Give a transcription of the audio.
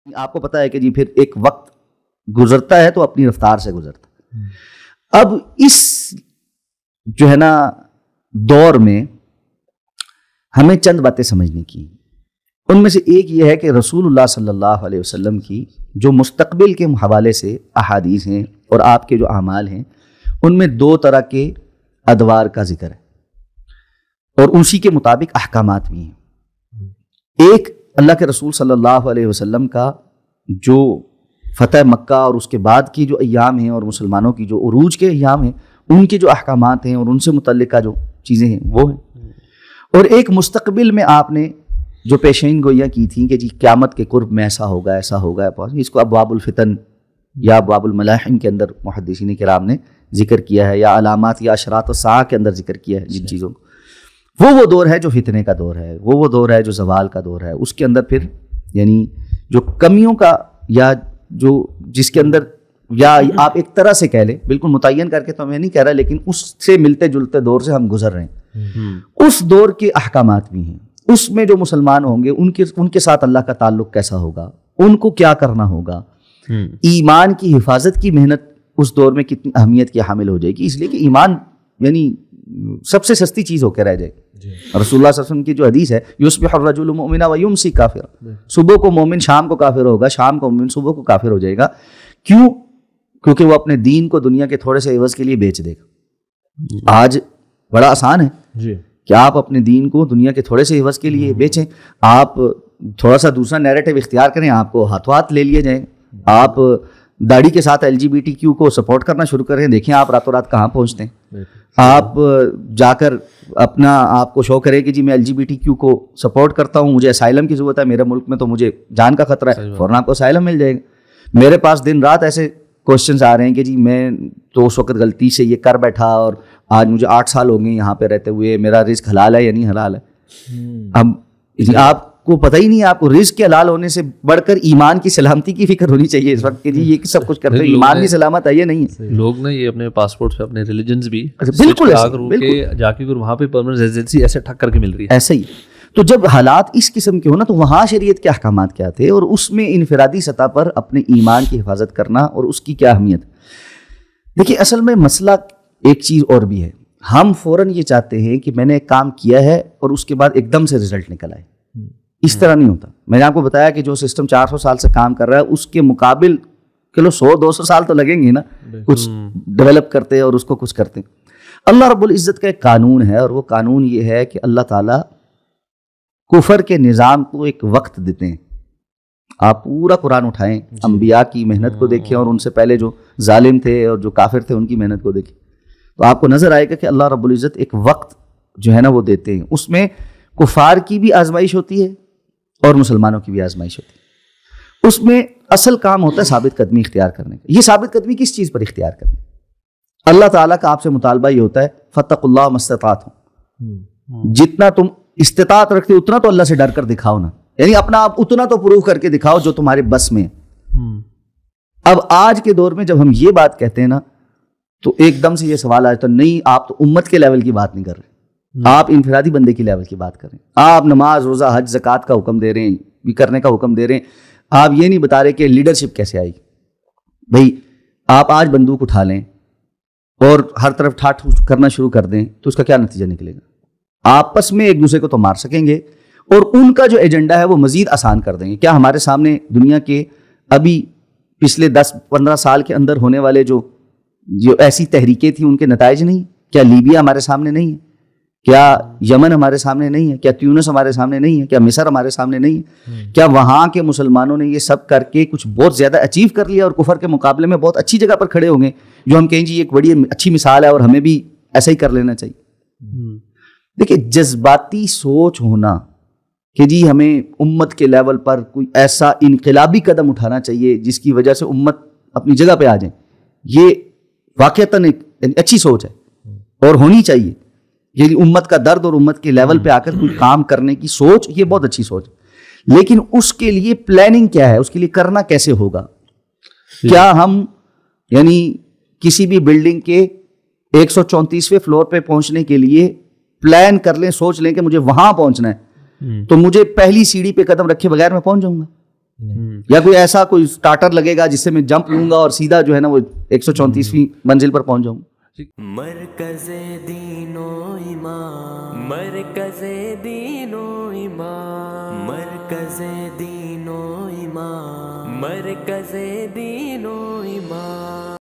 آپ کو پتا ہے کہ جی پھر ایک وقت گزرتا ہے تو اپنی رفتار سے گزرتا ہے. اب اس جو ہے نا دور میں ہمیں چند باتیں سمجھنے کی. ان میں سے ایک یہ ہے کہ رسول اللہ صلی اللہ علیہ وسلم کی جو مستقبل کے حوالے سے احادیث ہیں اور آپ کے جو اعمال ہیں ان میں دو طرح کے ادوار کا ذکر ہے اور اسی کے مطابق احکامات بھی ہیں. ایک اللہ کے رسول صلی اللہ علیہ وسلم کا جو فتح مکہ اور اس کے بعد کی جو ایام ہیں اور مسلمانوں کی جو عروج کے ایام ہیں ان کے جو احکامات ہیں اور ان سے متعلقہ جو چیزیں ہیں وہ ہیں. اور ایک مستقبل میں آپ نے جو پیشین گوئیاں کی تھیں کہ جی قیامت کے قرب میں ایسا ہوگا ایسا ہوگا, اس کو ابواب الفتن یا ابواب الملاحم کے اندر محدثین کرام نے ذکر کیا ہے, یا علامات یا اشراط الساعہ کے اندر ذکر کیا ہے جن چیزوں کو. وہ دور ہے جو فتنے کا دور ہے, وہ دور ہے جو زوال کا دور ہے. اس کے اندر پھر یعنی جو کمیوں کا یا جو جس کے اندر یا آپ ایک طرح سے کہہ لیں, بالکل متعین کر کے تو میں نہیں کہہ رہا, لیکن اس سے ملتے جلتے دور سے ہم گزر رہے ہیں. اس دور کے احکامات بھی ہیں, اس میں جو مسلمان ہوں گے ان کے ساتھ اللہ کا تعلق کیسا ہوگا, ان کو کیا کرنا ہوگا, ایمان کی حفاظت کی محنت اس دور میں کتنی اہمیت کی حامل ہو جائے گی, اس لیے کہ ایمان یعنی سب سے سستی چیز ہو کے رہ جائے. رسول اللہ صلی اللہ علیہ وسلم کی جو حدیث ہے یصبح الرجل مؤمنا ویمسی کافرا, صبح کو مومن شام کو کافر ہوگا, شام کو مومن صبح کو کافر ہو جائے گا. کیوں؟ کیونکہ وہ اپنے دین کو دنیا کے تھوڑے سے عوض کے لیے بیچ دے گا. آج بڑا آسان ہے کہ آپ اپنے دین کو دنیا کے تھوڑے سے عوض کے لیے بیچیں, آپ تھوڑا سا دوسرا نیریٹو اختیار کریں, آپ کو ہاتھوں ہاتھ لے لیے جائیں, آپ داڑھی کے ساتھ LGBTQ کو سپورٹ کرنا شروع کریں, دیکھیں آپ راتوں رات کہاں پہنچتے ہیں. آپ جا کر اپنا آپ کو شو کرے کہ جی میں LGBTQ کو سپورٹ کرتا ہوں, مجھے اسائلم کی ضرورت ہے, میرے ملک میں تو مجھے جان کا خطرہ ہے, فوراً آپ کو اسائلم مل جائے گا. میرے پاس دن رات ایسے کوشچنز آ رہے ہیں کہ جی میں تو اس وقت غلطی سے یہ کر بیٹھا اور آج مجھے 8 سال ہو گئے یہاں پہ رہتے ہوئے, میرا رزق حلال ہے یا نہیں حلال ہے. اب آپ کو پتہ ہی نہیں, آپ کو رزق کے حلال ہونے سے بڑھ کر ایمان کی سلامتی کی فکر ہونی چاہیے اس وقت کہ جی یہ سب کچھ کرتے ہیں, ایمان کی سلامت ہے یہ نہیں ہے. لوگ نا یہ اپنے پاسپورٹ پہ اپنے ریلیجنز بھی بالکل جا کے وہاں پہ پرماننٹ ریزیڈنسی ایسے ٹھک کر کے مل رہی ہے. ایسا ہی تو جب حالات اس قسم کے ہو نا تو وہاں شریعت کے احکامات کیا تھے اور اس میں انفرادی سطح پر اپنے ایمان کی حفاظت کرنا اور اس کی کیا اہمیت. دیکھیے اصل میں مسئلہ ایک چیز اور بھی ہے, ہم فوراً یہ چاہتے ہیں کہ میں نے ایک کام کیا ہے اور اس کے بعد ایک دم سے رزلٹ نکل آئے. اس طرح نہیں ہوتا. میں نے آپ کو بتایا کہ جو سسٹم 400 سال سے کام کر رہا ہے اس کے مقابل چلو 100-200 سال تو لگیں گے نا کچھ ڈیولپ کرتے اور اس کو کچھ کرتے. اللہ رب العزت کا ایک قانون ہے اور وہ قانون یہ ہے کہ اللہ تعالیٰ کفر کے نظام کو ایک وقت دیتے ہیں. آپ پورا قرآن اٹھائیں, انبیاء کی محنت کو دیکھیں اور ان سے پہلے جو ظالم تھے اور جو کافر تھے ان کی محنت کو دیکھیں تو آپ کو نظر آئے گا کہ اللہ رب العزت ایک وقت جو ہے نا وہ دیتے ہیں. اس میں کفار کی بھی آزمائش ہوتی ہے اور مسلمانوں کی بھی آزمائش ہوتی ہے. اس میں اصل کام ہوتا ہے ثابت قدمی اختیار کرنے کا. یہ ثابت قدمی کس چیز پر اختیار کرنا؟ اللہ تعالیٰ کا آپ سے مطالبہ یہ ہوتا ہے فاتقوا اللہ ما استطعتم, جتنا تم استطاعت رکھتے اتنا تو اللہ سے ڈر کر دکھاؤ نا, یعنی اپنا آپ اتنا تو پروف کر کے دکھاؤ جو تمہارے بس میں. اب آج کے دور میں جب ہم یہ بات کہتے ہیں نا تو ایک دم سے یہ سوال آ جاتا ہے نہیں آپ تو امت کے لیول کی بات نہیں کر رہے, آپ انفرادی بندے کی لیول کی بات کر رہے ہیں. آپ نماز روزہ حج زکوٰۃ کا حکم دے رہے ہیں, بھی کرنے کا حکم دے رہے ہیں, آپ یہ نہیں بتا رہے کہ لیڈرشپ کیسے آئی. بھائی آپ آج بندوق اٹھا لیں اور ہر طرف ٹھاٹ کرنا شروع کر دیں تو اس کا کیا نتیجہ نکلے گا؟ آپس میں ایک دوسرے کو تو مار سکیں گے اور ان کا جو ایجنڈا ہے وہ مزید آسان کر دیں گے. کیا ہمارے سامنے دنیا کے ابھی پچھلے 10-15 سال کے اندر ہونے والے جو ایسی تحریکیں تھیں ان کے نتائج نہیں؟ کیا لیبیا ہمارے سامنے نہیں ہے؟ کیا یمن ہمارے سامنے نہیں ہے؟ کیا تیونس ہمارے سامنے نہیں ہے؟ کیا مصر ہمارے سامنے نہیں ہے؟ کیا وہاں کے مسلمانوں نے یہ سب کر کے کچھ بہت زیادہ اچیو کر لیا اور کفر کے مقابلے میں بہت اچھی جگہ پر کھڑے ہوں گے جو ہم کہیں جی ایک بڑی اچھی مثال ہے اور ہمیں بھی ایسا ہی کر لینا چاہیے؟ دیکھیے جذباتی سوچ ہونا کہ جی ہمیں امت کے لیول پر کوئی ایسا انقلابی قدم اٹھانا چاہیے جس کی وجہ سے امت اپنی جگہ پہ آ جائیں, یہ واقعتاً ایک اچھی سوچ ہے اور ہونی چاہیے. یعنی امت کا درد اور امت کے لیول پہ آ کر کوئی کام کرنے کی سوچ یہ بہت اچھی سوچ ہے, لیکن اس کے لیے پلاننگ کیا ہے, اس کے لیے کرنا کیسے ہوگا؟ کیا ہم یعنی کسی بھی بلڈنگ کے 134ویں فلور پہ پہنچنے کے لیے پلان کر لیں, سوچ لیں کہ مجھے وہاں پہنچنا ہے تو مجھے پہلی سیڑھی پہ قدم رکھے بغیر میں پہنچ جاؤں گا؟ یا کوئی ایسا کوئی اسٹارٹر لگے گا جس سے میں جمپ لوں گا اور سیدھا جو ہے نا وہ 134ویں منزل پر پہنچ جاؤں. مرکز دین و ایمان، مرکز دین و ایمان، مرکز دین و ایمان، مرکز دین و ایمان.